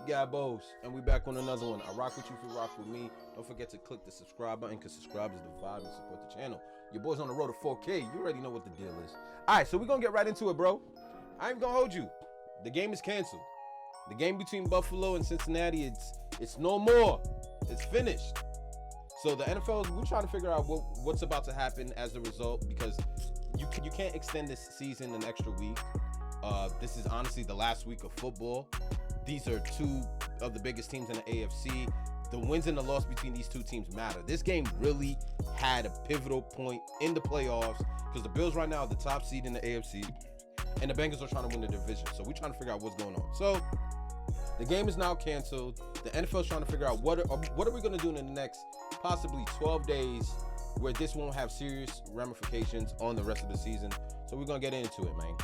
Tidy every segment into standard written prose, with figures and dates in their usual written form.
Gabos, and we back on another one. I rock with you if you rock with me. Don't forget to click the subscribe button, because subscribe is the vibe and support the channel. Your boy's on the road to 4K. You already know what the deal is. All right, so we're going to get right into it, bro. I ain't going to hold you. The game is canceled. The game between Buffalo and Cincinnati, it's no more. It's finished. So the NFL, we're trying to figure out what's about to happen as a result, because you can't extend this season an extra week. This is honestly the last week of football. These are two of the biggest teams in the AFC. The wins and the loss between these two teams matter. This game really had a pivotal point in the playoffs, because the Bills right now are the top seed in the AFC, and the Bengals are trying to win the division. So we're trying to figure out what's going on. So the game is now canceled. The NFL is trying to figure out what are we going to do in the next possibly 12 days where this won't have serious ramifications on the rest of the season. So we're going to get into it, man.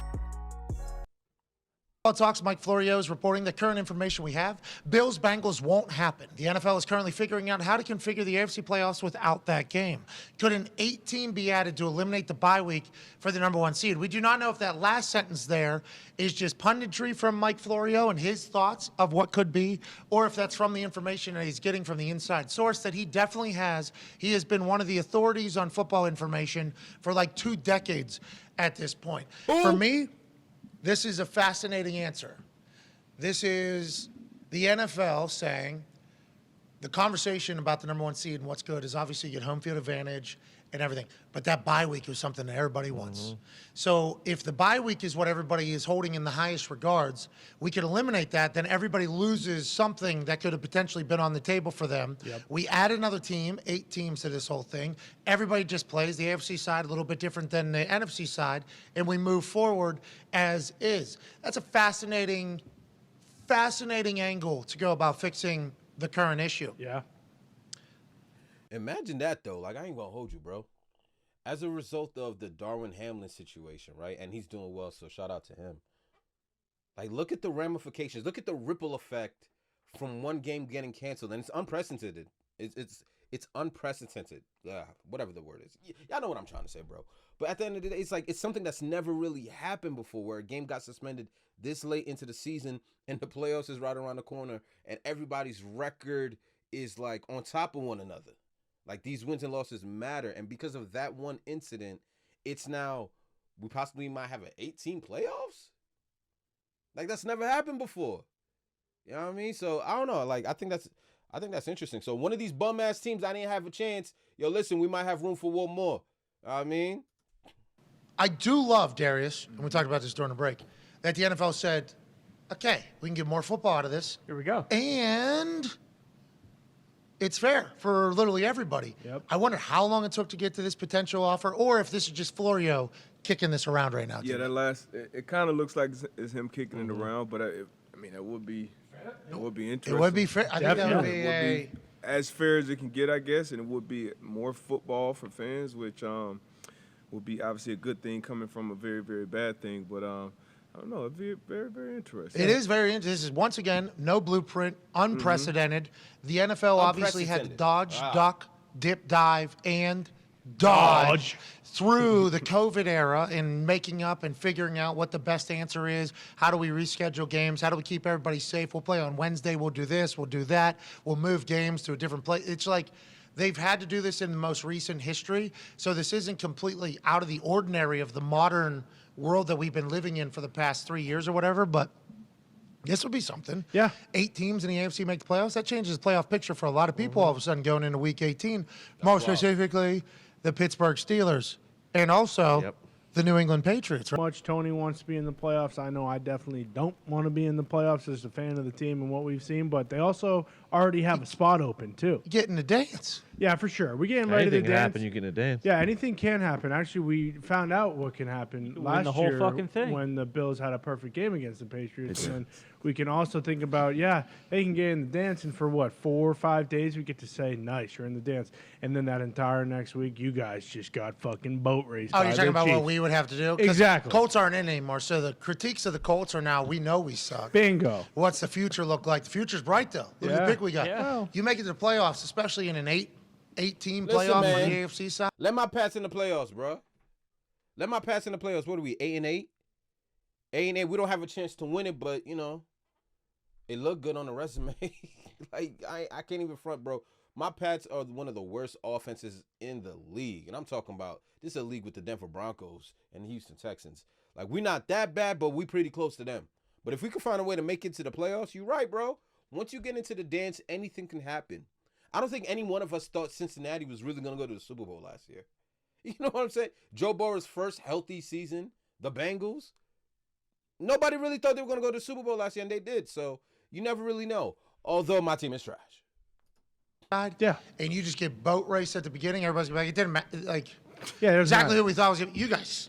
Talks. Mike Florio is reporting the current information we have. Bills-Bengals won't happen. The NFL is currently figuring out how to configure the AFC playoffs without that game. Could an 8-team be added to eliminate the bye week for the number one seed? We do not know if that last sentence there is just punditry from Mike Florio and his thoughts of what could be, or if that's from the information that he's getting from the inside source that he definitely has. He has been one of the authorities on football information for like 2 decades at this point. Ooh. For me, this is a fascinating answer. This is the NFL saying the conversation about the number one seed and what's good is obviously you get home field advantage and everything. But that bye week is something that everybody wants. Mm-hmm. So if the bye week is what everybody is holding in the highest regards, we could eliminate that. Then everybody loses something that could have potentially been on the table for them. Yep. We add another team, 8 teams to this whole thing. Everybody just plays the AFC side a little bit different than the NFC side, and we move forward as is. That's a fascinating angle to go about fixing the current issue. Yeah. Imagine that, though. Like, I ain't gonna hold you, bro. As a result of the Darwin Hamlin situation, right? And he's doing well, so shout out to him. Like, look at the ramifications. Look at the ripple effect from one game getting canceled. And it's unprecedented. It's unprecedented. Whatever the word is. Y'all know what I'm trying to say, bro. But at the end of the day, it's something that's never really happened before, where a game got suspended this late into the season and the playoffs is right around the corner and everybody's record is like on top of one another. Like, these wins and losses matter. And because of that one incident, it's now, we possibly might have an 18 playoffs. Like, that's never happened before. You know what I mean? So, I don't know. Like, I think that's interesting. So, one of these bum-ass teams, I didn't have a chance. Yo, listen, we might have room for one more. You know what I mean? I do love, Darius, and we talked about this during the break, that the NFL said, okay, we can get more football out of this. Here we go. And it's fair for literally everybody. Yep. I wonder how long it took to get to this potential offer, or if this is just Florio kicking this around right now. Yeah, it kind of looks like it's him kicking it around, but I mean, it would be interesting. It would be fair. I think that would be be as fair as it can get, I guess, and it would be more football for fans, which would be obviously a good thing coming from a very, very bad thing. But I don't know. It'd be very, very interesting. It is very interesting. This is, once again, no blueprint, unprecedented. The NFL obviously had to dodge, duck, dip, dive, and dodge through the COVID era in making up and figuring out what the best answer is. How do we reschedule games? How do we keep everybody safe? We'll play on Wednesday. We'll do this. We'll do that. We'll move games to a different place. It's like they've had to do this in the most recent history. So this isn't completely out of the ordinary of the modern world that we've been living in for the past 3 years or whatever, but this would be something. Yeah. 8 teams in the AFC make the playoffs. That changes the playoff picture for a lot of people all of a sudden going into Week 18. More specifically, the Pittsburgh Steelers and also the New England Patriots. Right? Much Tony wants to be in the playoffs. I know I definitely don't want to be in the playoffs as a fan of the team and what we've seen, but they also already have a spot open too. Getting a dance. Yeah, for sure. We're getting ready to dance. Anything can happen, you get a dance. Yeah, anything can happen. Actually, we found out what can happen last year fucking thing. when the Bills had a perfect game against the Patriots. And we can also think about, they can get in the dance, and for what, 4 or 5 days, we get to say, nice, you're in the dance. And then that entire next week, you guys just got fucking boat raced. Oh, you're talking about what we would have to do? Exactly. Colts aren't in anymore, so the critiques of the Colts are now, we know we suck. Bingo. What's the future look like? The future's bright, though. Look at the pick we got. Yeah. You make it to the playoffs, especially in an 8-team playoff on the AFC side. Let my Pats in the playoffs, bro. Let my Pats in the playoffs. What are we, 8-8? 8-8. We don't have a chance to win it, but, you know, It looked good on the resume. Like I can't even front, bro. My Pats are one of the worst offenses in the league, and I'm talking about this is a league with the Denver Broncos and the Houston Texans. Like we're not that bad, but we pretty close to them. But if we can find a way to make it to the playoffs, you're right, bro. Once you get into the dance, anything can happen. I don't think any one of us thought Cincinnati was really gonna go to the Super Bowl last year. You know what I'm saying? Joe Burrow's first healthy season, the Bengals. Nobody really thought they were gonna go to the Super Bowl last year, and they did. So you never really know. Although my team is trash. Yeah. And you just get boat race at the beginning. Everybody's like, it didn't matter. Like, Yeah, there's exactly not- who we thought was.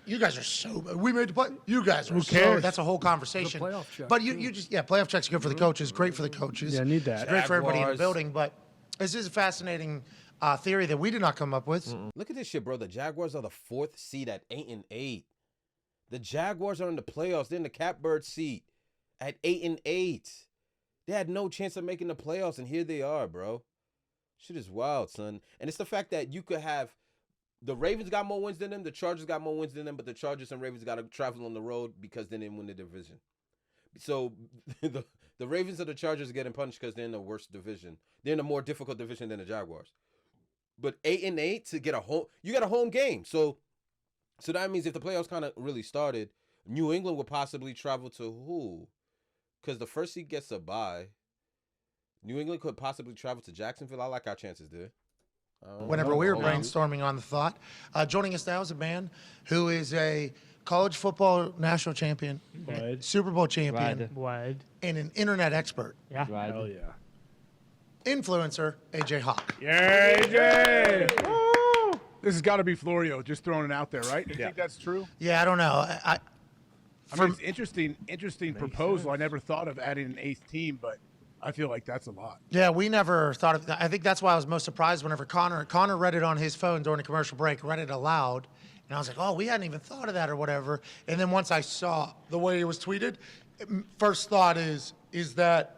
You guys are so. We made the play. You guys are. Who So, cares? that's a whole conversation. playoff check, But you just playoff checks are good for the coaches. Great for the coaches. Yeah, need that. Great for everybody in the Jaguars. building. But this is a fascinating theory that we did not come up with. Look at this shit, bro. The Jaguars are the 4th seed at 8-8. The Jaguars are in the playoffs. They're in the catbird seat at 8-8. They had no chance of making the playoffs, and here they are, bro. Shit is wild, son. And it's the fact that you could have the Ravens got more wins than them, the Chargers got more wins than them, but the Chargers and Ravens got to travel on the road because they didn't win the division. So the Ravens or the Chargers are getting punished because they're in the worst division. They're in a more difficult division than the Jaguars. But 8-8 to get a home, you got a home game. So that means if the playoffs kind of really started, New England would possibly travel to who? Because the first seed gets a bye. New England could possibly travel to Jacksonville. I like our chances there. Whenever we were brainstorming on the thought, joining us now is a man who is a college football national champion, Wide. Super Bowl champion, Wide. and an internet expert, Yeah. Hell yeah. influencer, AJ Hawk. Yeah, AJ! This has got to be Florio, just throwing it out there, right? You think that's true? Yeah, I don't know. I mean, it's interesting proposal. I never thought of adding an 8th team, but I feel like that's a lot. Yeah, we never thought of that. I think that's why I was most surprised whenever Connor read it on his phone during the commercial break, read it aloud, and I was like, oh, we hadn't even thought of that or whatever. And then once I saw the way it was tweeted, first thought is that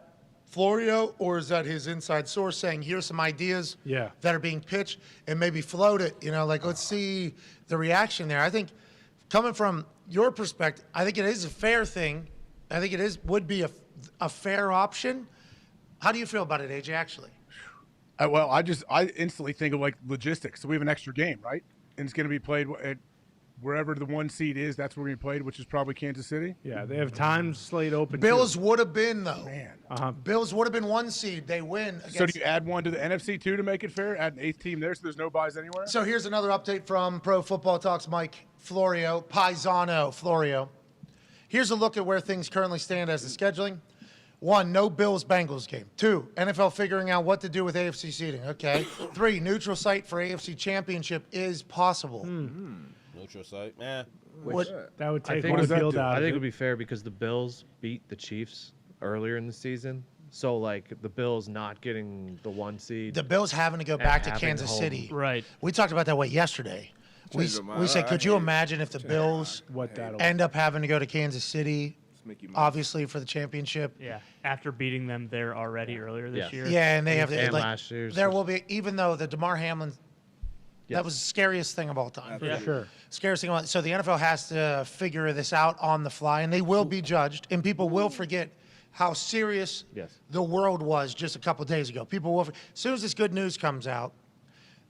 Florio or is that his inside source saying, here's some ideas Yeah. that are being pitched and maybe float it, like let's see the reaction there. I think coming from your perspective, I think it is a fair thing. I think it would be a fair option. How do you feel about it, AJ, actually? Well, I instantly think of like logistics. So we have an extra game, right? And it's going to be played at wherever the 1 seed is. That's where we played, which is probably Kansas City. Yeah, they have time slate open. Bills too. would have been, though. Man. Bills would have been 1 seed. They win. Against... So do you add one to the NFC too to make it fair? Add an 8th team there so there's no buys anywhere? So here's another update from Pro Football Talks Mike Florio, Paisano Florio. Here's a look at where things currently stand as the scheduling. 1, no Bills-Bengals game. 2, NFL figuring out what to do with AFC seeding. Okay. 3, neutral site for AFC championship is possible. Neutral site, man. That would I take think one what does field that do? out. I of think it it. would be fair because the Bills beat the Chiefs earlier in the season. So, like, the Bills not getting the 1 seed. The Bills having to go And back to having Kansas home. City. Right. We talked about that yesterday. We Changed my mind. said, could I you hate it. imagine if the Bills What that'll end up having to go to Kansas City, Let's make you mad. obviously for the championship? Yeah. After beating them there already earlier this Yes. year. Yeah, and they have And like last year's there was- will be, even though the DeMar Hamlin, that Yes. was the scariest thing of all time. Yeah. Sure. Scariest thing. So the NFL has to figure this out on the fly, and they will be judged, and people will forget how serious Yes. the world was just a couple days ago. People will. As soon as this good news comes out,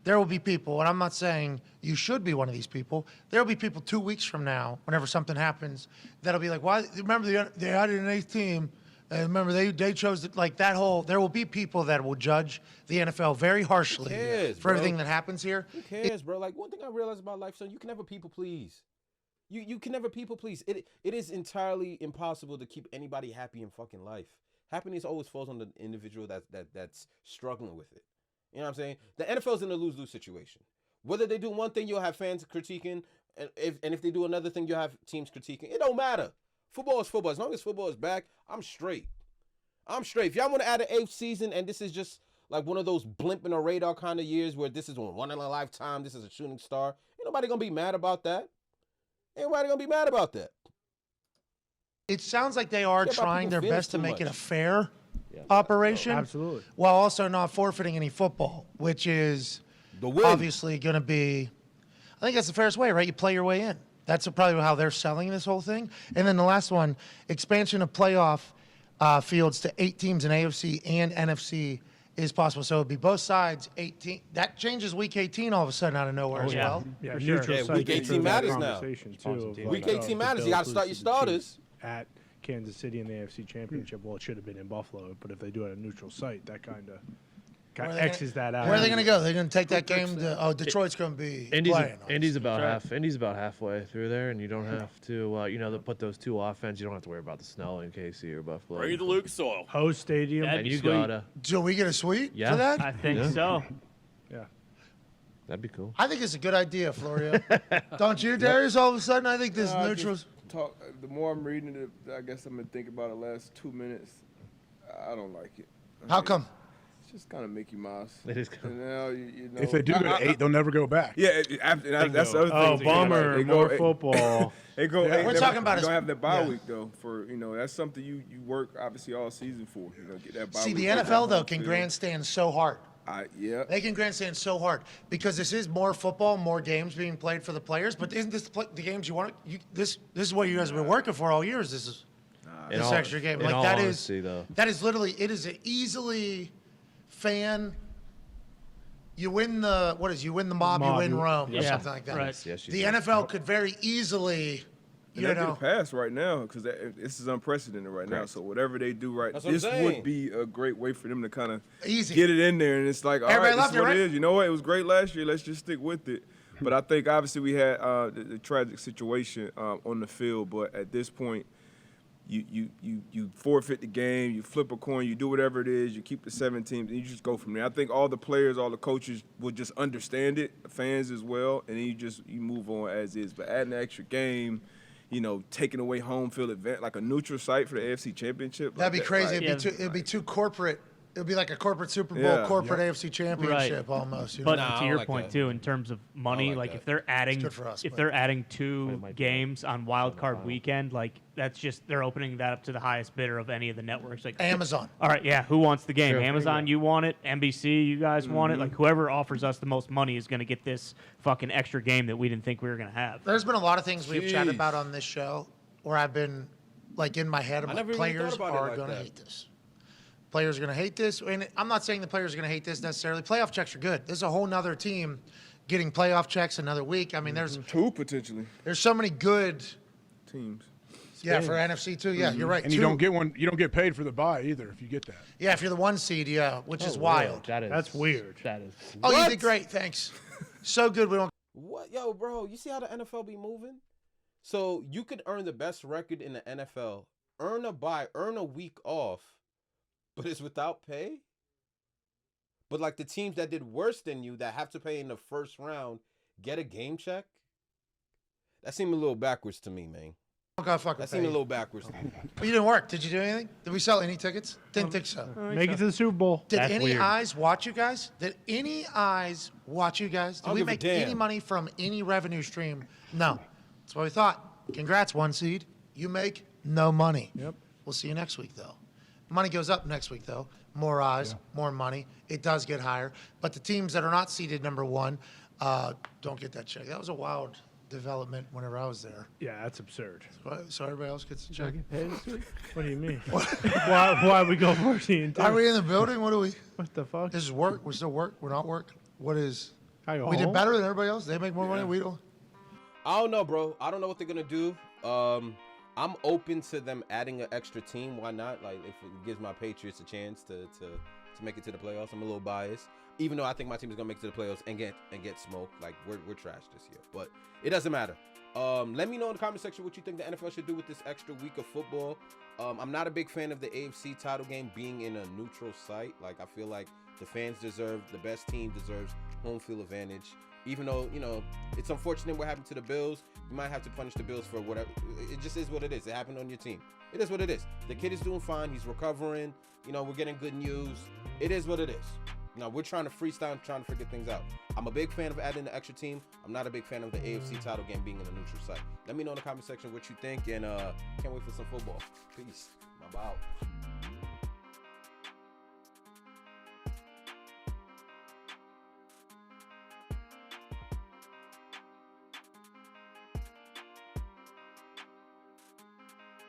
there will be people, and I'm not saying you should be one of these people. There will be people 2 weeks from now, whenever something happens, that'll be like, "Why? Remember they added an 8th team." And remember, they chose like that whole. There will be people that will judge the NFL very harshly cares, for bro? everything that happens here. Who cares, bro? Like, one thing I realized about life, son, you can never people please. You can never people please. It is entirely impossible to keep anybody happy in fucking life. Happiness always falls on the individual that's struggling with it. You know what I'm saying? The NFL's in a lose-lose situation. Whether they do one thing, you'll have fans critiquing, and if they do another thing, you'll have teams critiquing. It don't matter. Football is football. As long as football is back, I'm straight. I'm straight. If y'all want to add an 8th season, and this is just like one of those blimp in a radar kind of years where this is one in a lifetime, this is a shooting star, ain't nobody gonna be mad about that. Ain't nobody gonna be mad about that. It sounds like they are Care about trying their people's best to feelings make too it a much. fair operation. Absolutely. While also not forfeiting any football, which is The win. obviously going to be, I think that's the fairest way, right? You play your way in. That's probably how they're selling this whole thing. And then the last one, expansion of playoff fields to 8 teams in AFC and NFC is possible. So it would be both sides, 18. That changes Week 18 all of a sudden out of nowhere as well. Yeah, For sure. neutral Yeah, site Week gets 18 into that matters now. conversation, too, of Week like, 18 the matters. You Bills gotta start your lose to the starters. Chiefs at Kansas City in the AFC Championship. Well, it should have been in Buffalo, but if they do it at a neutral site, that kind of Where are they X's that out. Where are they going to go? They're going to take that game to Detroit's going to be playing. Indy's about halfway through there, and you don't have to they'll put those two offense. You don't have to worry about the snow in KC or Buffalo. Ready to Luke soil. Host stadium. That'd And be you sweet. gotta. Do we get a suite Yeah. for that? I think Yeah. so. Yeah. That'd be cool. I think it's a good idea, Florio. Don't you, Darius? All of a sudden, I think this Nah, neutral. just the more I'm reading it, I guess I'm gonna think about it the last 2 minutes. I don't like it. How come? It's just kind of Mickey Mouse. It is kinda- And now you know. If they do go to 8, they'll never go back. Yeah, that's the other thing. Oh, too. bummer. Like, More football. They go. Yeah. We're they talking about you don't is- have that bye yeah. week though. For that's something you work obviously all season for. Get that bye See, week. the get that NFL, though, home can field. grandstand so hard. Yeah. They can grandstand so hard because this is more football, more games being played for the players. But isn't this the games you want? This is what you guys have been working for all years. This is In this all- extra game. in Like all that honesty, though. is literally it is an easily fan. You win the you win the mob, you win Rome, or Yeah, something like that. right. Yes, you The do. NFL could very easily, And you they get know, a pass right now because this is unprecedented right now. Correct. So whatever they do That's what I'm this saying. would be a great way for them to kind of Easy. get it in there. And it's like, all Everybody right, this loved is it, what right? it is. You know what? It was great last year. Let's just stick with it. But I think obviously we had the tragic situation on the field. But at this point, you forfeit the game, you flip a coin, you do whatever it is, you keep the 7 teams, and you just go from there. I think all the players, all the coaches will just understand it, fans as well, and then you move on as is. But adding an extra game, taking away home field event like a neutral site for the AFC Championship. that'd be like that, crazy. like- It'd be too corporate. It'd be like a corporate Super Bowl, Yeah. corporate AFC Championship almost. You know? But Nah, I to don't your like point that. too, in terms of money, like like that. if they're adding, good for us, if but- they're adding But 2 it might be games on wild card weekend, like that's just they're opening that up to the highest bidder of any of the networks. Like Amazon. all right, yeah, who wants the game? Sure. Amazon, you want it? NBC, you guys want it? Like whoever offers us the most money is going to get this fucking extra game that we didn't think we were going to have. There's been a lot of things we've chatted Jeez. about on this show where I've been like in my head, I'm I like, never even players thought about it are like going to that. hate this. Players are going to hate this. And I'm not saying the players are going to hate this necessarily. Playoff checks are good. There's a whole nother team getting playoff checks another week. I mean, there's 2 potentially so many good, teams. yeah, for NFC too. Yeah, you're right. And you Two. don't get one. You don't get paid for the buy either if you get that. Yeah, if you're the 1 seed, yeah, which is wild. That's weird. That is. Oh, you What? did great. Thanks. So good. We don't. What, yo, bro? You see how the NFL be moving? So you could earn the best record in the NFL, earn a bye, earn a week off, but it's without pay. But like the teams that did worse than you, that have to pay in the first round, get a game check. That seemed a little backwards to me, man. Got fucking That seemed a paid. little backwards to me. But you didn't work. Did you do anything? Did we sell any tickets? Didn't think so. Make it to the Super Bowl. Did That's any weird. eyes watch you guys? Did any eyes watch you guys? I Did don't we give a make any damn. money from any revenue stream? No. That's what we thought. Congrats, 1 seed. You make no money. Yep. We'll see you next week, though. Money goes up next week, though. More eyes, more money. It does get higher. But the teams that are not seeded number 1 don't get that check. That was a wild development whenever I was there. Yeah, that's absurd. So everybody else gets a check. What do you mean? why we go 14? Are we in the building? What do we? What the fuck? This is work. We're still work. We're not work. What is? I go We did home? better than everybody else. They make more money. We don't. I don't know, bro. I don't know what they're gonna do. I'm open to them adding an extra team. Why not? Like, if it gives my Patriots a chance to make it to the playoffs. I'm a little biased, even though I think my team is gonna make it to the playoffs and get smoked. Like, we're trash this year, but it doesn't matter. Let me know in the comment section what you think the NFL should do with this extra week of football. I'm not a big fan of the AFC title game being in a neutral site. Like, I feel like the fans deserve, the best team deserves home field advantage. Even though, it's unfortunate what happened to the Bills. You might have to punish the Bills for whatever. It just is what it is. It happened on your team. It is what it is. The kid is doing fine. He's recovering. We're getting good news. It is what it is. Now, we're trying to freestyle and trying to figure things out. I'm a big fan of adding the extra team. I'm not a big fan of the AFC title game being in a neutral site. Let me know in the comment section what you think, and can't wait for some football. Peace. My bow.